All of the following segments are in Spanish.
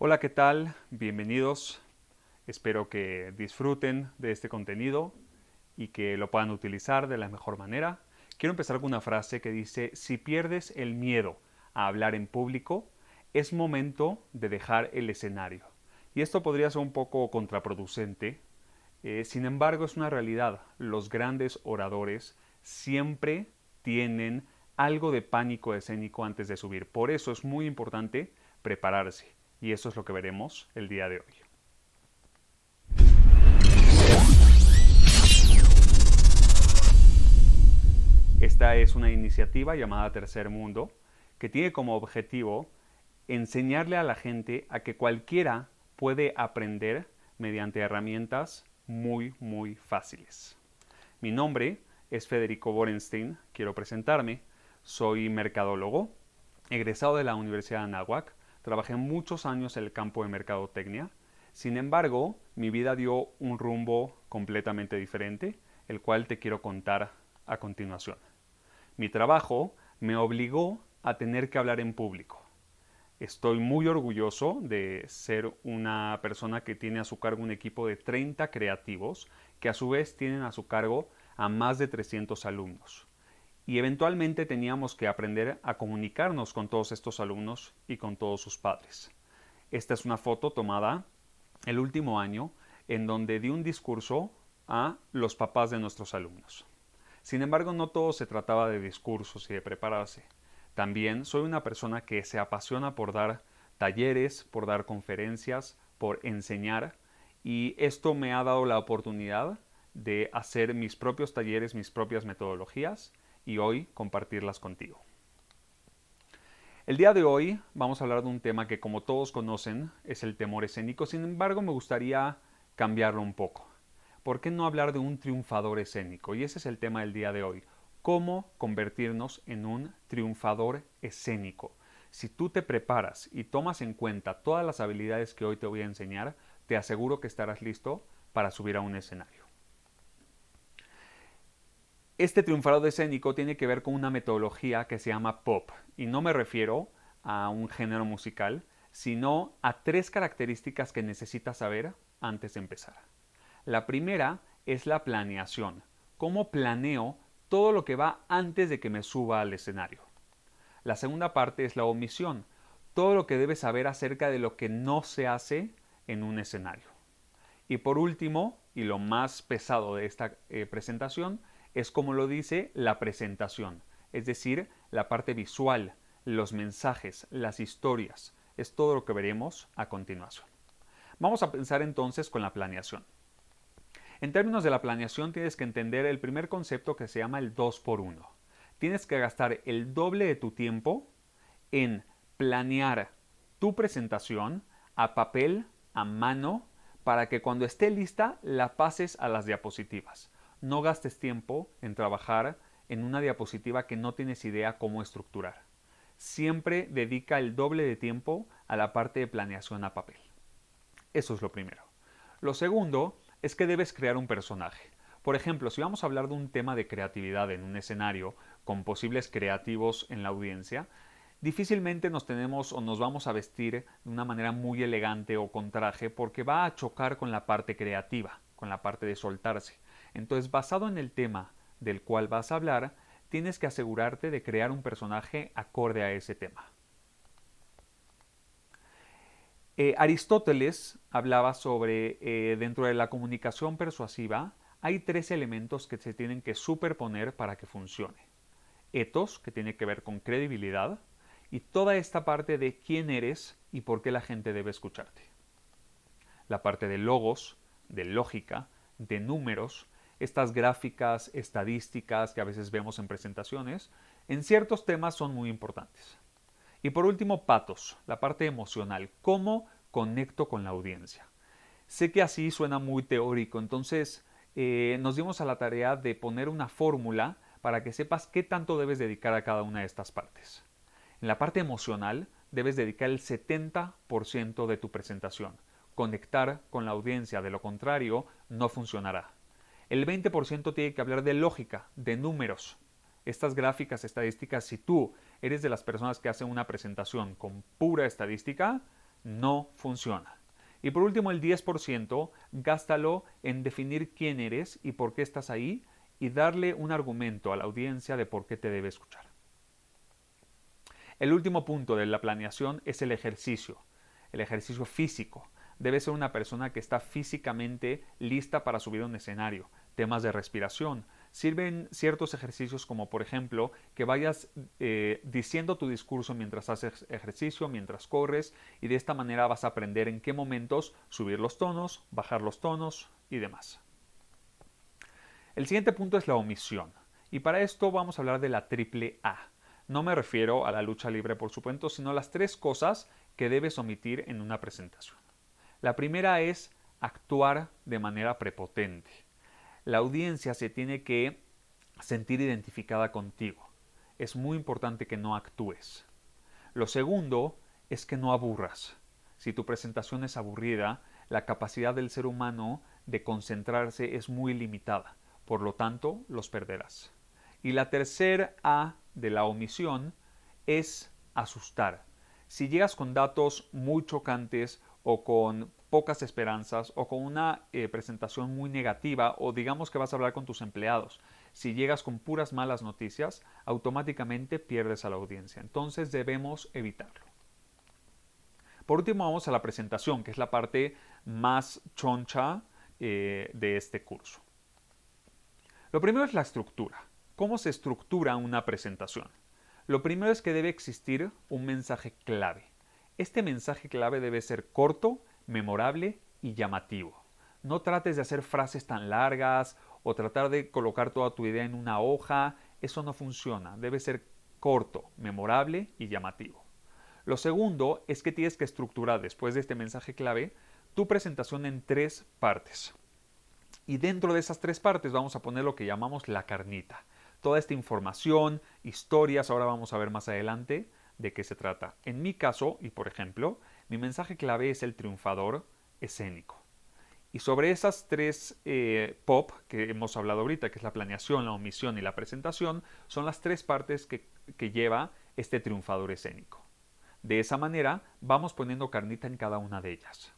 Hola, ¿qué tal? Bienvenidos. Espero que disfruten de este contenido y que lo puedan utilizar de la mejor manera. Quiero empezar con una frase que dice, si pierdes el miedo a hablar en público, es momento de dejar el escenario. Y esto podría ser un poco contraproducente. Sin embargo, es una realidad. Los grandes oradores siempre tienen algo de pánico escénico antes de subir. Por eso es muy importante prepararse. Y eso es lo que veremos el día de hoy. Esta es una iniciativa llamada Tercer Mundo que tiene como objetivo enseñarle a la gente a que cualquiera puede aprender mediante herramientas muy fáciles. Mi nombre es Federico Borenstein, quiero presentarme. Soy mercadólogo, egresado de la Universidad de Anáhuac, trabajé muchos años en el campo de mercadotecnia. Sin embargo, mi vida dio un rumbo completamente diferente, el cual te quiero contar a continuación. Mi trabajo me obligó a tener que hablar en público. Estoy muy orgulloso de ser una persona que tiene a su cargo un equipo de 30 creativos que a su vez tienen a su cargo a más de 300 alumnos. Y eventualmente teníamos que aprender a comunicarnos con todos estos alumnos y con todos sus padres. Esta es una foto tomada el último año en donde di un discurso a los papás de nuestros alumnos. Sin embargo, no todo se trataba de discursos y de prepararse. También soy una persona que se apasiona por dar talleres, por dar conferencias, por enseñar, y esto me ha dado la oportunidad de hacer mis propios talleres, mis propias metodologías y hoy compartirlas contigo. El día de hoy vamos a hablar de un tema que, como todos conocen, es el temor escénico. Sin embargo, me gustaría cambiarlo un poco. ¿Por qué no hablar de un triunfador escénico? Y ese es el tema del día de hoy. ¿Cómo convertirnos en un triunfador escénico? Si tú te preparas y tomas en cuenta todas las habilidades que hoy te voy a enseñar, te aseguro que estarás listo para subir a un escenario. Este triunfador escénico tiene que ver con una metodología que se llama pop, y no me refiero a un género musical, sino a tres características que necesitas saber antes de empezar. La primera es la planeación. ¿Cómo planeo todo lo que va antes de que me suba al escenario? La segunda parte es la omisión. Todo lo que debes saber acerca de lo que no se hace en un escenario. Y por último, y lo más pesado de esta presentación, es como lo dice la presentación, es decir, la parte visual, los mensajes, las historias. Es todo lo que veremos a continuación. Vamos a pensar entonces con la planeación. En términos de la planeación tienes que entender el primer concepto que se llama el 2 por 1. Tienes que gastar el doble de tu tiempo en planear tu presentación a papel, a mano, para que cuando esté lista la pases a las diapositivas. No gastes tiempo en trabajar en una diapositiva que no tienes idea cómo estructurar. Siempre dedica el doble de tiempo a la parte de planeación a papel. Eso es lo primero. Lo segundo es que debes crear un personaje. Por ejemplo, si vamos a hablar de un tema de creatividad en un escenario con posibles creativos en la audiencia, difícilmente nos tenemos o nos vamos a vestir de una manera muy elegante o con traje porque va a chocar con la parte creativa, con la parte de soltarse. Entonces, basado en el tema del cual vas a hablar, tienes que asegurarte de crear un personaje acorde a ese tema. Aristóteles hablaba sobre, dentro de la comunicación persuasiva, hay tres elementos que se tienen que superponer para que funcione. Etos, que tiene que ver con credibilidad, y toda esta parte de quién eres y por qué la gente debe escucharte. La parte de logos, de lógica, de números, estas gráficas, estadísticas que a veces vemos en presentaciones, en ciertos temas son muy importantes. Y por último, patos, la parte emocional, cómo conecto con la audiencia. Sé que así suena muy teórico, entonces nos dimos a la tarea de poner una fórmula para que sepas qué tanto debes dedicar a cada una de estas partes. En la parte emocional debes dedicar el 70% de tu presentación, conectar con la audiencia, de lo contrario no funcionará. El 20% tiene que hablar de lógica, de números. Estas gráficas estadísticas, si tú eres de las personas que hacen una presentación con pura estadística, No funciona. Y por último, el 10%, gástalo en definir quién eres y por qué estás ahí y darle un argumento a la audiencia de por qué te debe escuchar. El último punto de la planeación es el ejercicio físico. Debe ser una persona que está físicamente lista para subir a un escenario. Temas de respiración. Sirven ciertos ejercicios como por ejemplo que vayas diciendo tu discurso mientras haces ejercicio, mientras corres y de esta manera vas a aprender en qué momentos subir los tonos, bajar los tonos y demás. El siguiente punto es la omisión y para esto vamos a hablar de la triple A. No me refiero a la lucha libre por supuesto, sino las 3 cosas que debes omitir en una presentación. La primera es actuar de manera prepotente. La audiencia se tiene que sentir identificada contigo. Es muy importante que no actúes. Lo segundo es que no aburras. Si tu presentación es aburrida, la capacidad del ser humano de concentrarse es muy limitada. Por lo tanto, los perderás. Y la tercera A de la omisión es asustar. Si llegas con datos muy chocantes o con pocas esperanzas o con una presentación muy negativa o digamos que vas a hablar con tus empleados, si llegas con puras malas noticias, automáticamente pierdes a la audiencia. Entonces debemos evitarlo. Por último vamos a la presentación, que es la parte más choncha de este curso. Lo primero es la estructura. ¿Cómo se estructura una presentación? Lo primero es que debe existir un mensaje clave. Este mensaje clave debe ser corto, memorable y llamativo. No trates de hacer frases tan largas o tratar de colocar toda tu idea en una hoja. Eso no funciona. Debe ser corto, memorable y llamativo. Lo segundo es que tienes que estructurar después de este mensaje clave tu presentación en 3 partes. Y dentro de esas 3 partes vamos a poner lo que llamamos la carnita. Toda esta información, historias, ahora vamos a ver más adelante de qué se trata. En mi caso, y por ejemplo, mi mensaje clave es el triunfador escénico. Y sobre esas 3 POP que hemos hablado ahorita, que es la planeación, la omisión y la presentación, son las 3 partes que lleva este triunfador escénico. De esa manera vamos poniendo carnita en cada una de ellas.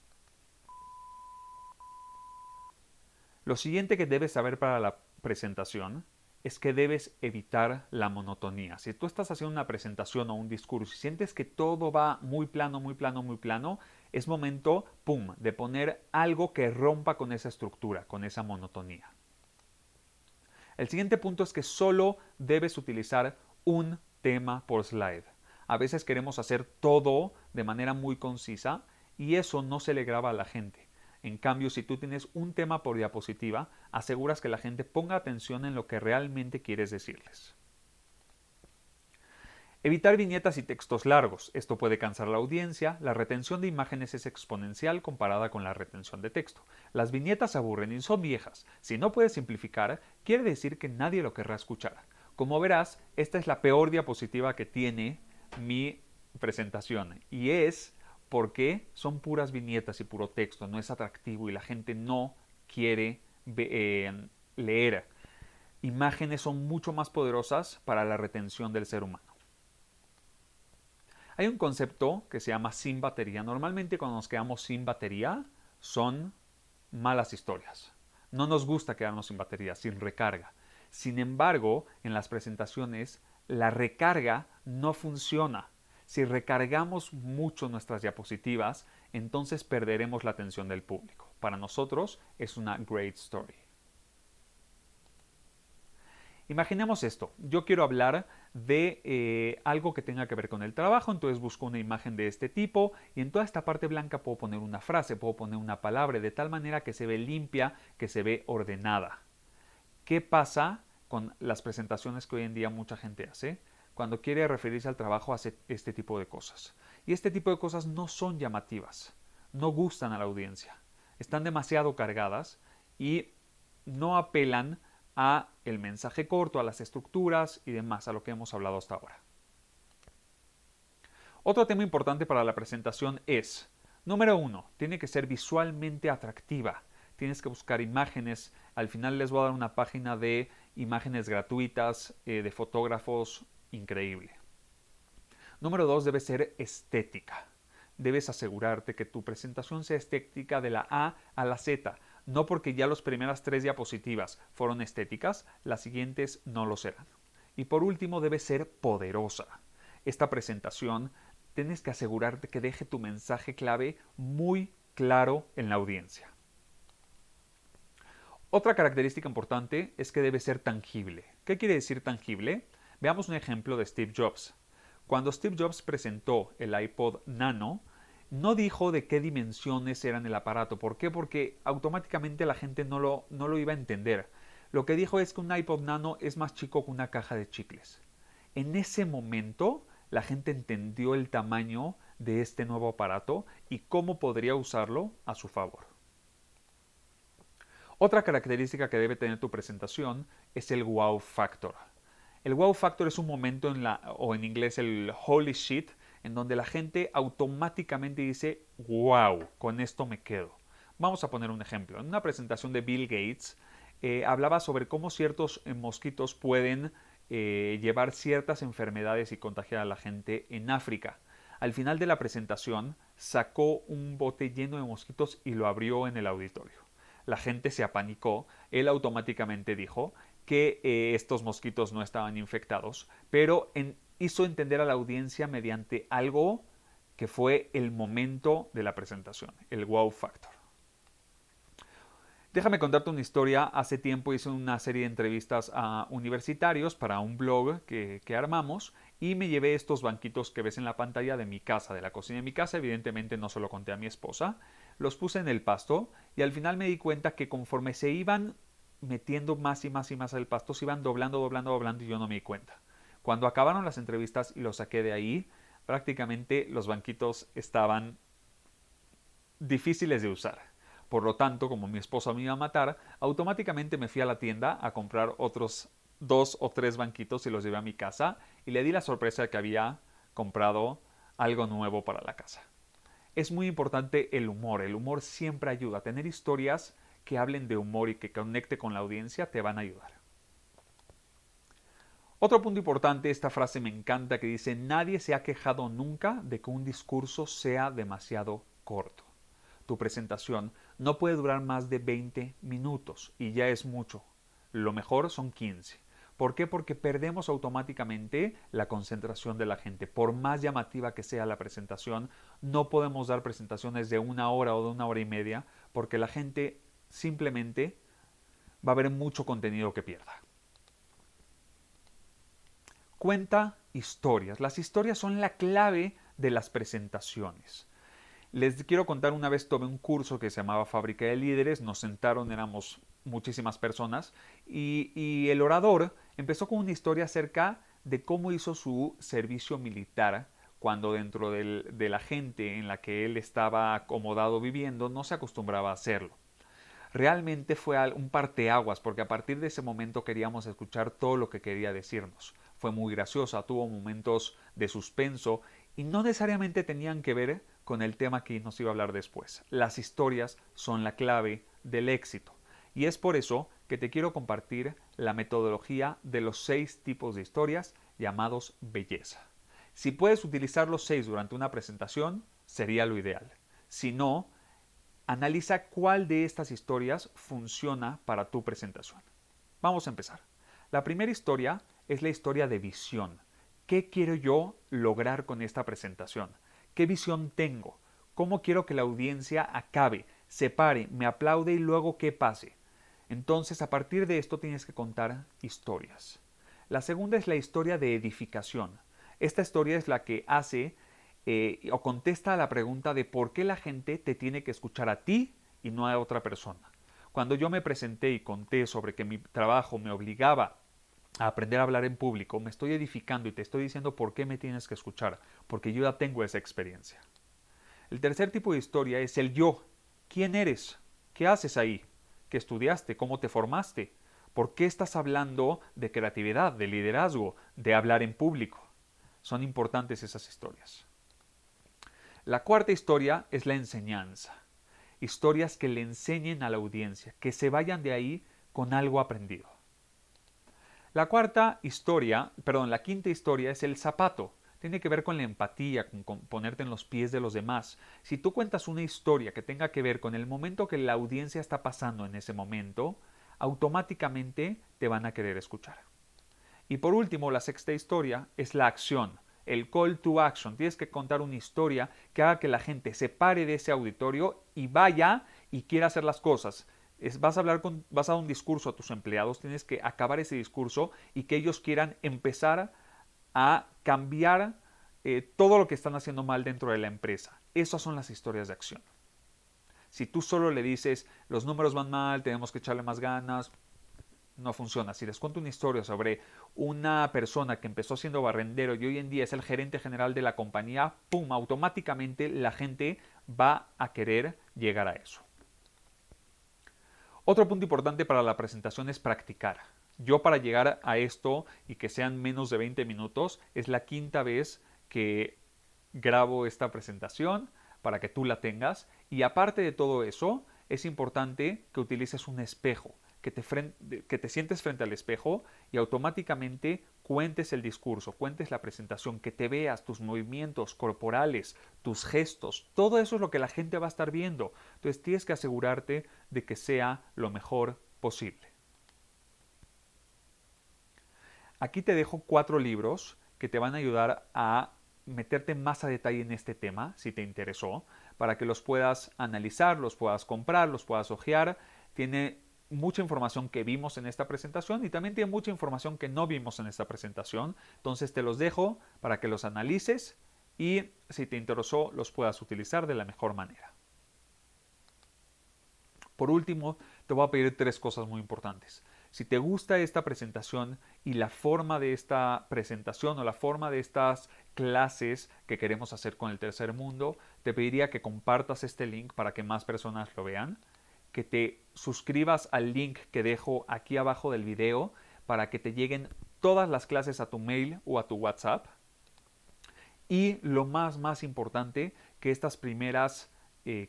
Lo siguiente que debes saber para la presentación es que debes evitar la monotonía. Si tú estás haciendo una presentación o un discurso y sientes que todo va muy plano, muy plano, muy plano, es momento, pum, de poner algo que rompa con esa estructura, con esa monotonía. El siguiente punto es que solo debes utilizar un tema por slide. A veces queremos hacer todo de manera muy concisa y eso no se le graba a la gente. En cambio, si tú tienes un tema por diapositiva, aseguras que la gente ponga atención en lo que realmente quieres decirles. Evitar viñetas y textos largos. Esto puede cansar a la audiencia. La retención de imágenes es exponencial comparada con la retención de texto. Las viñetas aburren y son viejas. Si no puedes simplificar, quiere decir que nadie lo querrá escuchar. Como verás, esta es la peor diapositiva que tiene mi presentación y es porque son puras viñetas y puro texto, no es atractivo y la gente no quiere leer. Imágenes son mucho más poderosas para la retención del ser humano. Hay un concepto que se llama sin batería. Normalmente cuando nos quedamos sin batería son malas historias. No nos gusta quedarnos sin batería, sin recarga. Sin embargo, en las presentaciones la recarga no funciona. Si recargamos mucho nuestras diapositivas, entonces perderemos la atención del público. Para nosotros es una great story. Imaginemos esto, yo quiero hablar de algo que tenga que ver con el trabajo, entonces busco una imagen de este tipo y en toda esta parte blanca puedo poner una frase, puedo poner una palabra de tal manera que se ve limpia, que se ve ordenada. ¿Qué pasa con las presentaciones que hoy en día mucha gente hace? Cuando quiere referirse al trabajo hace este tipo de cosas. Y este tipo de cosas no son llamativas, no gustan a la audiencia, están demasiado cargadas y no apelan a el mensaje corto, a las estructuras y demás, a lo que hemos hablado hasta ahora. Otro tema importante para la presentación es, número 1, tiene que ser visualmente atractiva. Tienes que buscar imágenes. Al final les voy a dar una página de imágenes gratuitas de fotógrafos increíble. Número 2, debe ser estética. debes asegurarte que tu presentación sea estética de la A a la Z. No porque ya las primeras 3 diapositivas fueron estéticas, las siguientes no lo serán. Y por último, debe ser poderosa. Esta presentación tienes que asegurarte que deje tu mensaje clave muy claro en la audiencia. Otra característica importante es que debe ser tangible. ¿Qué quiere decir tangible? Veamos un ejemplo de Steve Jobs. Cuando Steve Jobs presentó el iPod Nano, no dijo de qué dimensiones eran el aparato. ¿Por qué? Porque automáticamente la gente no lo iba a entender. Lo que dijo es que un iPod Nano es más chico que una caja de chicles. En ese momento, la gente entendió el tamaño de este nuevo aparato y cómo podría usarlo a su favor. Otra característica que debe tener tu presentación es el wow factor. El wow factor es un momento o en inglés el holy shit, en donde la gente automáticamente dice, wow, con esto me quedo. Vamos a poner un ejemplo. En una presentación de Bill Gates, hablaba sobre cómo ciertos mosquitos pueden llevar ciertas enfermedades y contagiar a la gente en África. Al final de la presentación, sacó un bote lleno de mosquitos y lo abrió en el auditorio. La gente se apanicó, él automáticamente dijo que estos mosquitos no estaban infectados, pero hizo entender a la audiencia mediante algo que fue el momento de la presentación, el wow factor. Déjame contarte una historia. Hace tiempo hice una serie de entrevistas a universitarios para un blog que armamos y me llevé estos banquitos que ves en la pantalla de mi casa, de la cocina de mi casa. Evidentemente no se lo conté a mi esposa. Los puse en el pasto y al final me di cuenta que conforme se iban metiendo más y más y más al pasto, se iban doblando, doblando, doblando y yo no me di cuenta. Cuando acabaron las entrevistas y los saqué de ahí, prácticamente los banquitos estaban difíciles de usar. Por lo tanto, como mi esposa me iba a matar, automáticamente me fui a la tienda a comprar otros 2 o 3 banquitos y los llevé a mi casa y le di la sorpresa de que había comprado algo nuevo para la casa. Es muy importante el humor siempre ayuda. Tener historias que hablen de humor y que conecte con la audiencia te van a ayudar. Otro punto importante, esta frase me encanta que dice, nadie se ha quejado nunca de que un discurso sea demasiado corto. Tu presentación no puede durar más de 20 minutos y ya es mucho. Lo mejor son 15. ¿Por qué? Porque perdemos automáticamente la concentración de la gente. Por más llamativa que sea la presentación, no podemos dar presentaciones de 1 hora o de 1 hora y media porque la gente simplemente va a haber mucho contenido que pierda. Cuenta historias. Las historias son la clave de las presentaciones. Les quiero contar, una vez tomé un curso que se llamaba Fábrica de Líderes, nos sentaron, éramos muchísimas personas, y el orador empezó con una historia acerca de cómo hizo su servicio militar cuando dentro de la gente en la que él estaba acomodado viviendo no se acostumbraba a hacerlo. Realmente fue un parteaguas porque a partir de ese momento queríamos escuchar todo lo que quería decirnos. Fue muy graciosa, tuvo momentos de suspenso y no necesariamente tenían que ver con el tema que nos iba a hablar después. Las historias son la clave del éxito. Y es por eso que te quiero compartir la metodología de los 6 tipos de historias llamados belleza. Si puedes utilizar los 6 durante una presentación, sería lo ideal. Si no, analiza cuál de estas historias funciona para tu presentación. Vamos a empezar. La primera historia es la historia de visión. ¿Qué quiero yo lograr con esta presentación? ¿Qué visión tengo? ¿Cómo quiero que la audiencia acabe, se pare, me aplaude y luego qué pase? Entonces, a partir de esto tienes que contar historias. La segunda es la historia de edificación. Esta historia es la que hace o contesta a la pregunta de por qué la gente te tiene que escuchar a ti y no a otra persona. Cuando yo me presenté y conté sobre que mi trabajo me obligaba a aprender a hablar en público, me estoy edificando y te estoy diciendo por qué me tienes que escuchar, porque yo ya tengo esa experiencia. El tercer tipo de historia es el yo. ¿Quién eres? ¿Qué haces ahí? ¿Qué estudiaste? ¿Cómo te formaste? ¿Por qué estás hablando de creatividad, de liderazgo, de hablar en público? Son importantes esas historias. La cuarta historia es la enseñanza. Historias que le enseñen a la audiencia, que se vayan de ahí con algo aprendido. La quinta historia es el zapato. tiene que ver con la empatía, con ponerte en los pies de los demás. Si tú cuentas una historia que tenga que ver con el momento que la audiencia está pasando en ese momento, automáticamente te van a querer escuchar. Y por último, la sexta historia es la acción, el call to action. Tienes que contar una historia que haga que la gente se pare de ese auditorio y vaya y quiera hacer las cosas. Vas a dar un discurso a tus empleados, tienes que acabar ese discurso y que ellos quieran empezar a cambiar todo lo que están haciendo mal dentro de la empresa. Esas son las historias de acción. Si tú solo le dices, los números van mal, tenemos que echarle más ganas, no funciona. Si les cuento una historia sobre una persona que empezó siendo barrendero y hoy en día es el gerente general de la compañía, ¡pum!, automáticamente la gente va a querer llegar a eso. Otro punto importante para la presentación es practicar. Yo, para llegar a esto y que sean menos de 20 minutos, es la quinta vez que grabo esta presentación para que tú la tengas. Y aparte de todo eso, es importante que utilices un espejo, que te sientes frente al espejo y automáticamente cuentes el discurso, cuentes la presentación, que te veas tus movimientos corporales, tus gestos, todo eso es lo que la gente va a estar viendo. Entonces tienes que asegurarte de que sea lo mejor posible. Aquí te dejo 4 libros que te van a ayudar a meterte más a detalle en este tema, si te interesó, para que los puedas analizar, los puedas comprar, los puedas hojear. Tiene mucha información que vimos en esta presentación y también tiene mucha información que no vimos en esta presentación. Entonces te los dejo para que los analices y, si te interesó, los puedas utilizar de la mejor manera. Por último, te voy a pedir 3 cosas muy importantes. Si te gusta esta presentación y la forma de esta presentación o la forma de estas clases que queremos hacer con el tercer mundo, te pediría que compartas este link para que más personas lo vean, que te suscribas al link que dejo aquí abajo del video para que te lleguen todas las clases a tu mail o a tu WhatsApp. Y lo más importante, que estas primeras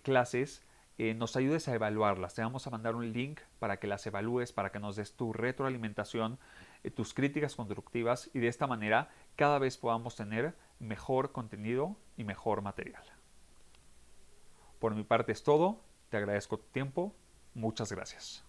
clases nos ayudes a evaluarlas. Te vamos a mandar un link para que las evalúes, para que nos des tu retroalimentación, tus críticas constructivas y de esta manera cada vez podamos tener mejor contenido y mejor material. Por mi parte es todo. Te agradezco tu tiempo. Muchas gracias.